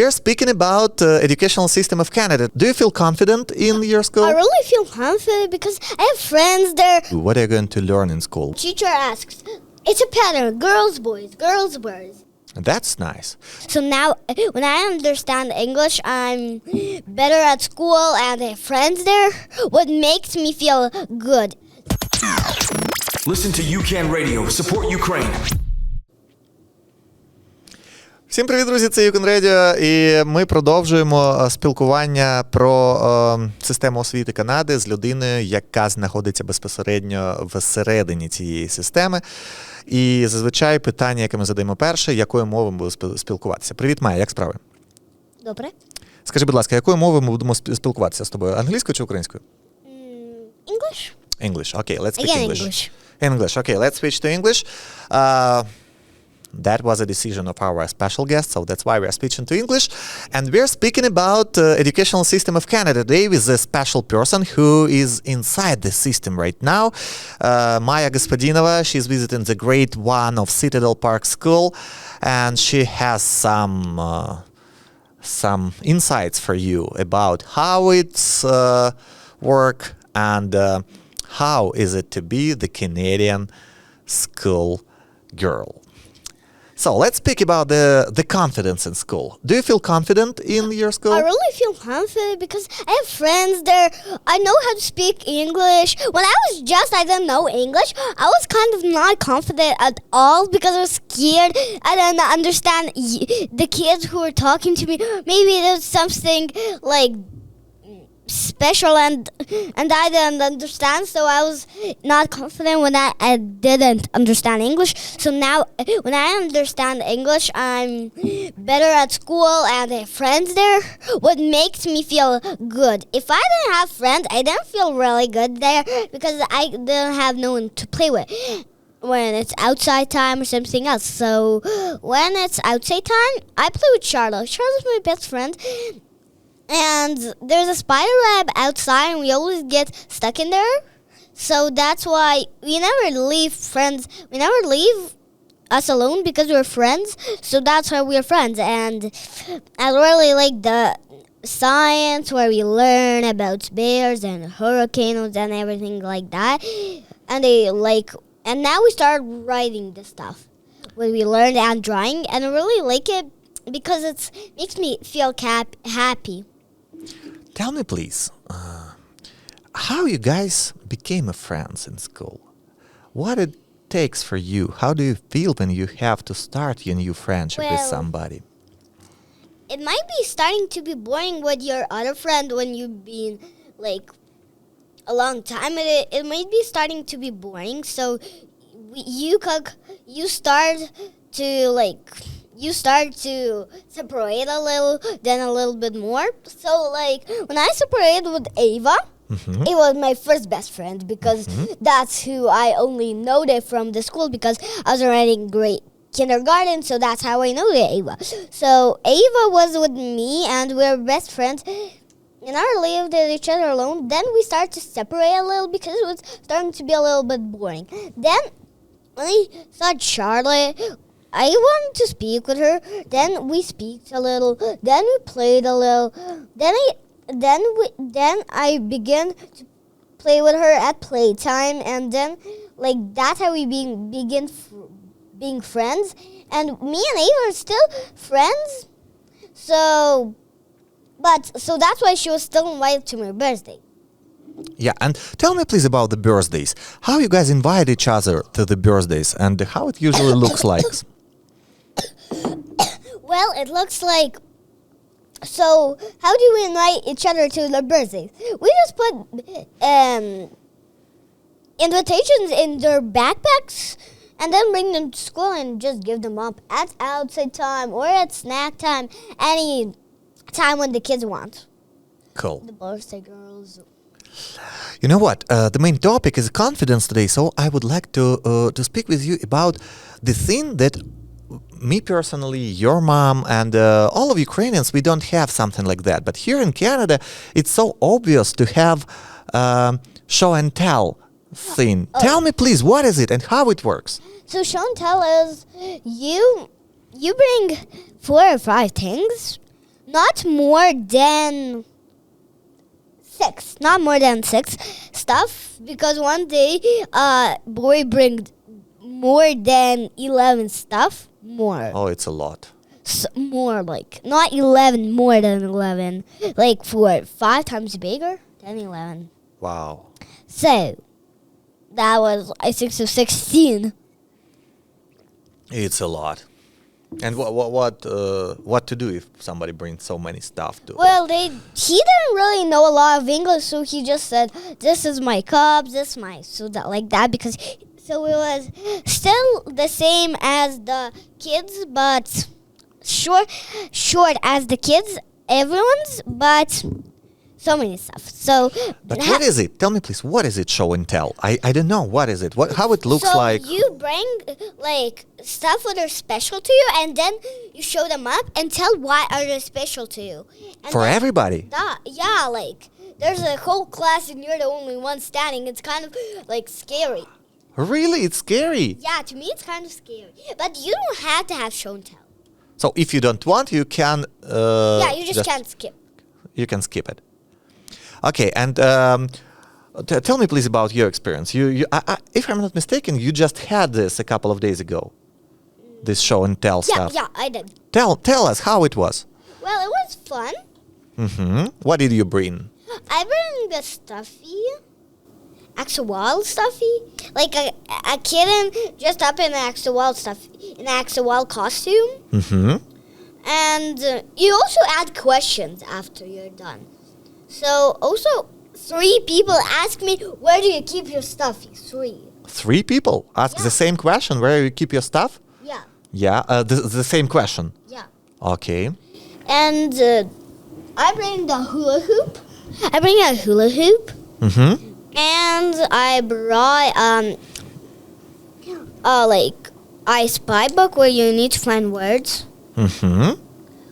We're speaking about educational system of Canada. Do you feel confident in your school? I really feel confident because I have friends there. What are you going to learn in school? Teacher asks, it's a pattern, girls, boys, boys. That's nice. So now, when I understand English, I'm better at school and I have friends there. What makes me feel good? Listen to UCAN Radio. Support Ukraine. Всім привіт, друзі, це UCAN Radio, і ми продовжуємо спілкування про систему освіти Канади з людиною, яка знаходиться безпосередньо всередині цієї системи. І зазвичай питання, яке ми задаємо перше, якою мовою ми будемо спілкуватися. Привіт, Майя, як справи? Добре. Скажи, будь ласка, якою мовою ми будемо спілкуватися з тобою? Англійською чи українською? English. English. Okay, let's speak Again, English. English. Okay, let's switch to English. That was a decision of our special guest, so that's why we are speaking to English. And we're speaking about educational system of Canada today with a special person who is inside the system right now. Maya Gospodinova, she's visiting the grade 1 of Citadel Park School, and she has some insights for you about how it's work and how is it to be the Canadian school girl. So let's speak about the confidence in school. Do you feel confident in your school? I really feel confident because I have friends there. I know how to speak English. When I didn't know English, I was kind of not confident at all because I was scared. I didn't understand the kids who were talking to me. Maybe there's something like special and I didn't understand, so I was not confident when I didn't understand English. So now when I understand English, I'm better at school and I have friends there. What makes me feel good? If I didn't have friends, I didn't feel really good there because I didn't have no one to play with when it's outside time or something else. So when it's outside time, I play with Charlotte. Charlotte's my best friend. And there's a spider web outside and we always get stuck in there. So that's why we never leave us alone because we're friends. So that's why we're friends. And I really like the science where we learn about bears and hurricanes and everything like that. And now we start writing the stuff what we learned and drawing. And I really like it because it makes me feel happy. Tell me, please, how you guys became friends in school? What it takes for you? How do you feel when you have to start your new friendship with somebody? It might be starting to be boring with your other friend when you've been like a long time. It might be starting to be boring. So you start to separate a little, then a little bit more. So, like, when I separated with Ava, it was my first best friend because that's who I only know it from the school because I was already in grade kindergarten, so that's how I know Ava. So, Ava was with me, and we were best friends. And I lived with each other alone. Then we started to separate a little because it was starting to be a little bit boring. Then, when I saw Charlotte, I wanted to speak with her. Then we speak a little. Then we played a little. Then I began to play with her at playtime, and then like that's how we begin being friends. And me and Ava are still friends. So that's why she was still invited to my birthday. Yeah, and tell me please about the birthdays. How you guys invite each other to the birthdays and how it usually looks like? Well, it looks like... So, how do we invite each other to the birthdays? We just put invitations in their backpacks and then bring them to school and just give them up at outside time or at snack time, any time when the kids want. Cool. The birthday girls. You know what? The main topic is confidence today, so I would like to speak with you about the thing that me personally, your mom, and all of Ukrainians, we don't have something like that. But here in Canada, it's so obvious to have show and tell thing. Tell me, please, what is it and how it works? So show and tell is you bring 4 or 5 things not more than 6. Not more than 6 stuff. Because one day, boy bring more than 11 stuff. More. Oh, it's a lot. More, like, not 11, more than 11. Like, for 5 times bigger than 11. Wow. So, that was, I think, so 16. It's a lot. And what to do if somebody brings so many stuff to? Well, he didn't really know a lot of English, so he just said, "This is my cup, this is my," so that like that, because so it was still the same as the kids, but short as the kids, everyone's, but so many stuff. So, But what is it? Tell me, please. What is it? Show and tell. I don't know. What is it? How it looks so like? you bring like stuff that are special to you, and then you show them up and tell why are they special to you. And For then everybody. yeah, like there's a whole class and you're the only one standing. It's kind of like scary. Really? It's scary. Yeah, to me it's kind of scary. But you don't have to have show and tell. So if you don't want, you can. Yeah, you just can't skip. You can skip it. Okay, and tell me please about your experience. If I'm not mistaken, you just had this a couple of days ago. This show and tell stuff. Yeah, I did. Tell us how it was. Well, it was fun. Mm-hmm. What did you bring? I bring the stuffy, actual stuffy, like a kitten dressed up in an actual costume. Mm-hmm. And you also add questions after you're done. So also 3 people ask me, where do you keep your stuffy? 3. 3 people ask the same question, where you keep your stuff? Yeah. Yeah, the same question. Yeah. Okay. And I bring the hula hoop. I bring a hula hoop. Mm-hmm. And I brought like I spy book where you need to find words. Mm-hmm.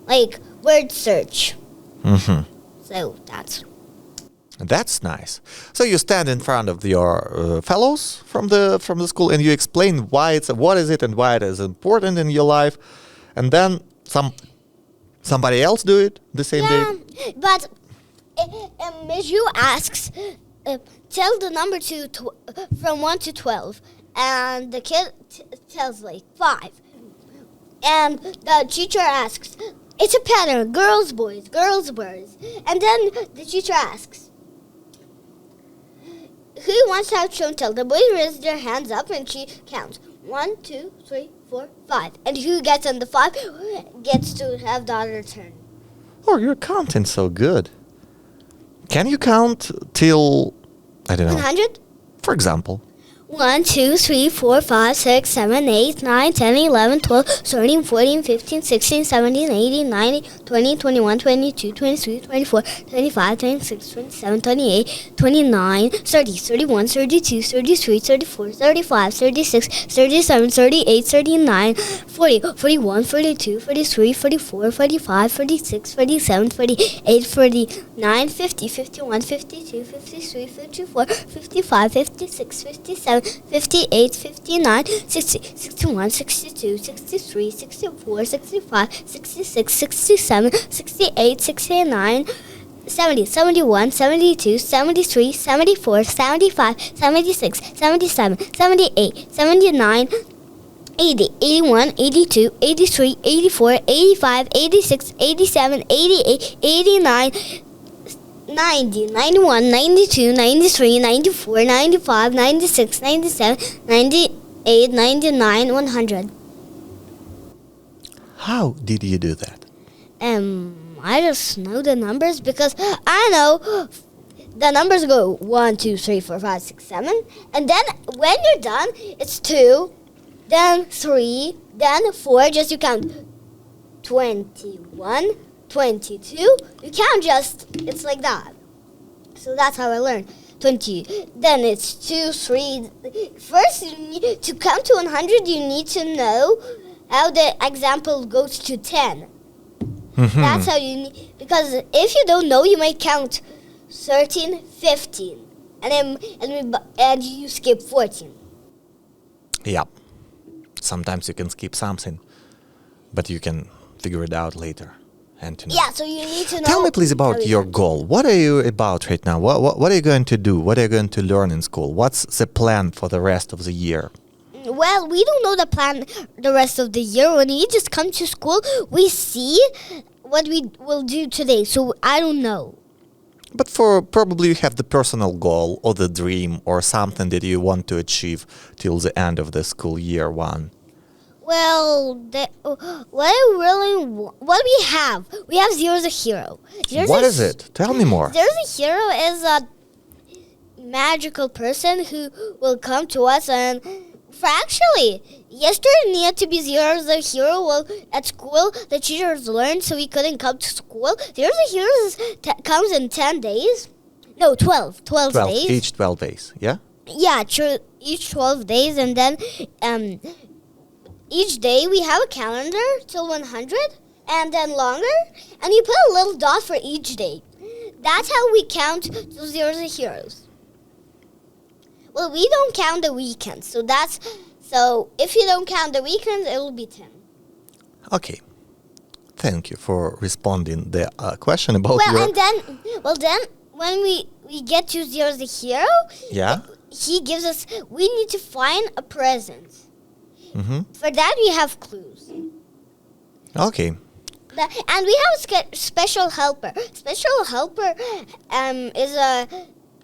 Like word search. Mm-hmm. So That's nice. So you stand in front of your fellows from the school and you explain what is it and why it is important in your life, and then somebody else do it the same day. But Miju asks, tell the number from 1 to 12, and the kid tells like 5, and the teacher asks, it's a pattern, girls, boys, and then the teacher asks, who wants to have show and tell? The boys raise their hands up and she counts 1, 2, 3, 4, 5, and who gets on the 5 gets to have the other turn. Oh, you're counting so good. Can you count till, I don't know, 100? for example? 1, 2, 3, 4, 5, 6, 7, 8, 9, 10, 11, 12, 13, 14, 15, 16, 17, 18, 19, 20, 21, 22, 23, 24, 25, 26, 27, 28, 29, 30, 31, 32, 33, 34, 35, 36, 37, 38, 39, 40, 41, 42, 43, 44, 45, 46, 47, 48, 49, 50, 51, 52, 53, 54, 55, 56, 57, 58, 59, 60, 61, 62, 63, 64, 65, 66, 67, 68, 69, 70, 71, 72, 73, 74, 75, 76, 77, 78, 79, 80, 81, 82, 83, 84, 85, 86, 87, 88, 89, 90, 91, 92, 93, 94, 95, 96, 97, 98, 99, 100. How did you do that? I just know the numbers because I know the numbers go 1, 2, 3, 4, 5, 6, 7. And then when you're done, it's 2, then 3, then 4. Just you count 21, 22. You can't just, it's like that. So that's how I learned. 20. Then it's 2, 3. First, you need to count to 100, you need to know how the example goes to 10. Mm-hmm. That's how you need, because if you don't know, you might count 13, 15, and you skip 14. Yeah. Sometimes you can skip something, but you can figure it out later. and to know. Yeah, so you need to know. Tell me please how about it your comes. goal. What are you about right now? What are you going to do? What are you going to learn in school? What's the plan for the rest of the year? Well, we don't know the plan the rest of the year. When we just come to school, we see what we will do today. So I don't know. But for probably you have the personal goal or the dream or something that you want to achieve till the end of the school year one. Well, what we have Zero's a hero. What is it? Tell me more. Zero's a hero is a magical person who will come to us and actually, yesterday needed to be Zero's a hero. Well, at school, the teachers learned so he couldn't come to school. Zero's a hero comes in 10 days. No, 12 days. Each 12 days, yeah? Yeah, each 12 days. And then each day we have a calendar till 100 and then longer. And you put a little dot for each day. That's how we count to Zero's a heroes. Well, we don't count the weekends, so if you don't count the weekends, it will be 10. Okay. Thank you for responding the question about Well, your... and then when we get to Zero's the hero, Yeah? he gives us. We need to find a present. Mm-hmm. For that, we have clues. Okay. And we have a special helper. Special helper is a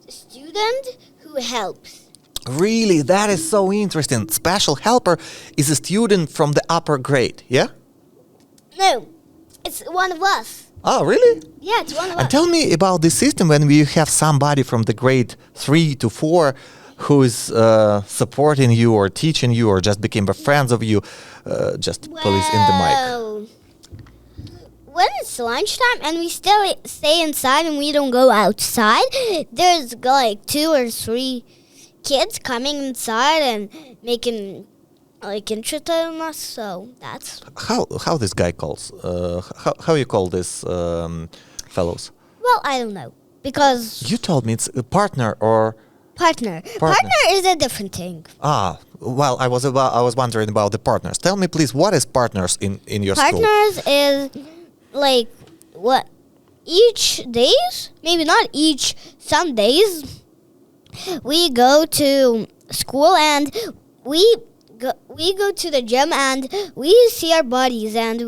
student who helps. Really? That is so interesting. Special helper is a student from the upper grade, yeah? No, it's one of us. Oh, really? Yeah, it's one of And us. tell me about the system when you have somebody from the grade 3 to 4 who is supporting you or teaching you or just became friends of you. Just please in the mic. Well, when it's lunchtime and we still stay inside and we don't go outside, there's like 2 or 3 kids coming inside and making interested in us. So that's How this guy calls? How you call this fellows? well, I don't know because You told me it's a partner or partner is a different thing. well, I was wondering about the partners. Tell me please, what is partners in your school? Partners is like what each days, maybe not each, some days we go to school and we go to the gym and we see our buddies and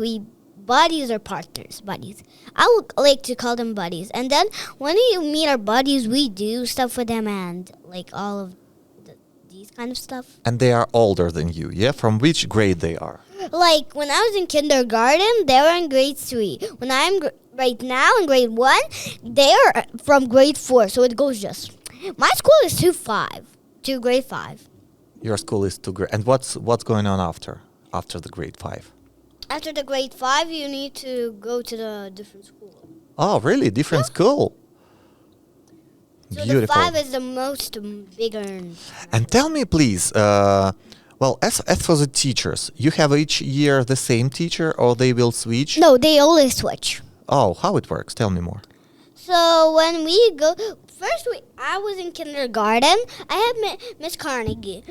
buddies are partners. Buddies. I would like to call them buddies. And then when we meet our buddies, we do stuff with them and like all of these kind of stuff. And they are older than you, yeah? From which grade they are? Like when I was in kindergarten, they were in grade 3. When I'm right now in grade 1, they are from grade 4. So it goes just. My school is to grade 5. Your school is 2 grade. And what's going on after the grade 5? After the grade 5, you need to go to the different school. Oh, really? Different school? So Beautiful. the 5 is the most bigger. And tell me, please, well, as for the teachers, you have each year the same teacher or they will switch? No, they always switch. Oh, how it works? Tell me more. So when we go, I was in kindergarten. I had Miss Carnegie.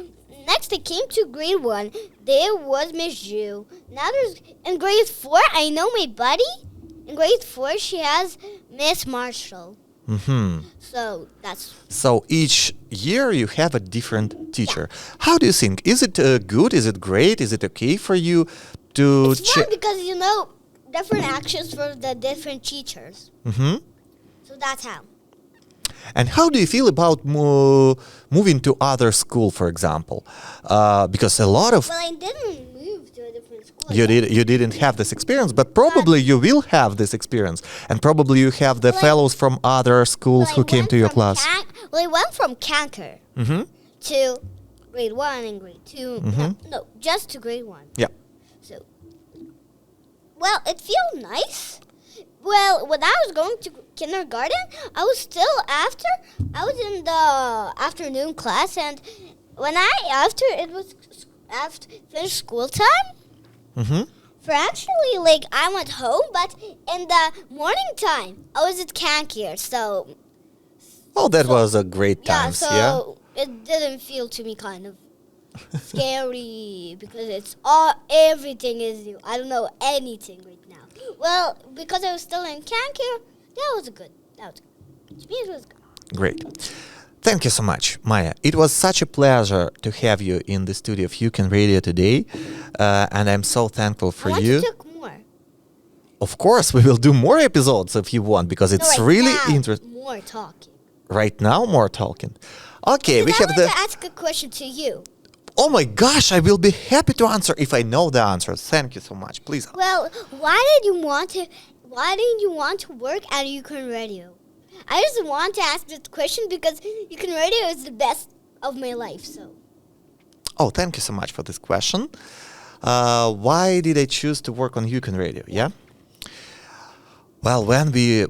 Next, I came to grade 1. There was Miss Jew. Now in grade 4, I know my buddy. In grade 4, she has Miss Marshall. Mm-hmm. So that's. So each year you have a different teacher. How do you think? Is it good? Is it great? Is it okay for you to... It's fun because you know different actions for the different teachers. Mm-hmm. So that's how. And how do you feel about moving to other school, for example? Because a lot of... Well, I didn't move to a different school. You didn't have this experience, but probably you will have this experience. And probably you have the fellows from other schools who came to your class. I went from Canker to grade 1 and grade 2. No, just to grade 1. Yeah. So, well, it feels nice. Well, when I was going to kindergarten, I was in the afternoon class, and when after finished school time, for actually, like, I went home, but in the morning time, I was at Canker, so... Oh, that was a great Yeah, time, so it didn't feel to me kind of scary, because everything is new. I don't know anything right now. Well, because I was still in camp here, that was good. Which means it was good. Great. Thank you so much, Maya. It was such a pleasure to have you in the studio of You Can Radio today, and I'm so thankful for I want you. to talk more. Of course, we will do more episodes if you want, because it's really interesting. More talking. Right now, more talking. Okay, we have I want to ask a question to you. Oh my gosh, I will be happy to answer if I know the answer. Thank you so much. Please. Well, why didn't you want to work at You Can Radio? I just want to ask this question because You Can Radio is the best of my life. So. Oh, thank you so much for this question. Why did I choose to work on You Can Radio? Yeah. Well, when we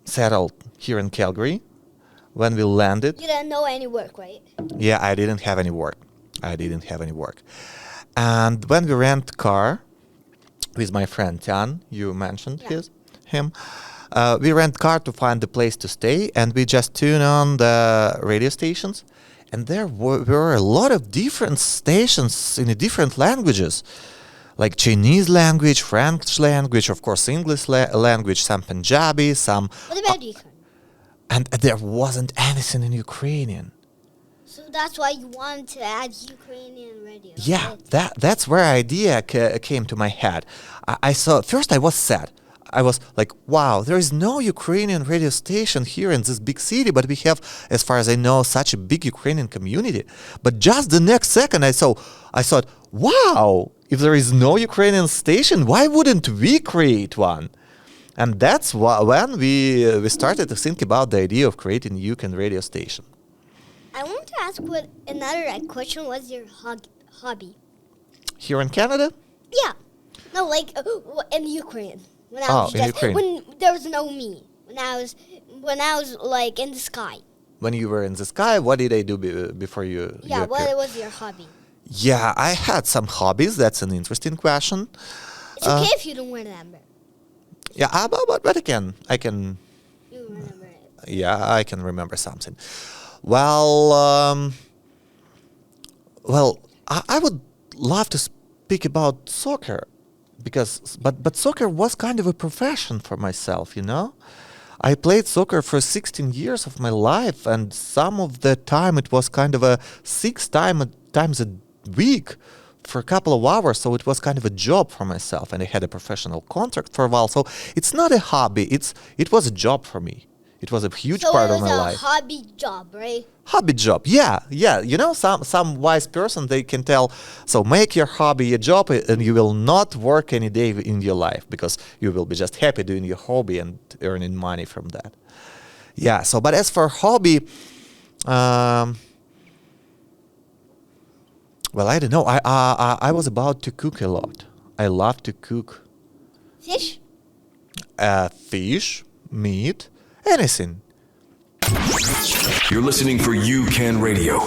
settled here in Calgary, when we landed. You didn't know any work, right? Yeah, I didn't have any work. And when we rent car with my friend Tian, you mentioned him. We rent car to find the place to stay, and we just tune on the radio stations. And there were a lot of different stations in different languages, like Chinese language, French language, of course English language, some Punjabi, some. What about Ukraine? And there wasn't anything in Ukrainian. So that's why you wanted to add Ukrainian radio. Yeah, right? that's where idea came to my head. I saw, first I was sad. I was like, wow, there is no Ukrainian radio station here in this big city, but we have, as far as I know, such a big Ukrainian community. But just the next second I thought, wow, if there is no Ukrainian station, why wouldn't we create one? And that's when we started to think about the idea of creating a UK radio station. I want to ask what another question was your hobby. Here in Canada? Yeah. No, like in Ukraine. When there was no me. When I was like in the sky. When you were in the sky, what did I do before you? Yeah, you what was your hobby? Yeah, I had some hobbies. That's an interesting question. It's okay if you don't remember. Yeah, but I can. You remember it. Yeah, I can remember something. Well, I would love to speak about soccer, but soccer was kind of a profession for myself, you know. I played soccer for 16 years of my life, and some of the time it was kind of a 6 times a week for a couple of hours, so it was kind of a job for myself, and I had a professional contract for a while, so it's not a hobby, it was a job for me. It was a huge part of my life. So it was a hobby job, right? Hobby job, yeah. You know, some wise person, they can tell, so make your hobby a job and you will not work any day in your life because you will be just happy doing your hobby and earning money from that. Yeah, so, but as for hobby, well, I don't know. I was about to cook a lot. I love to cook. Fish? Fish, meat, anything. You're listening for You Can Radio.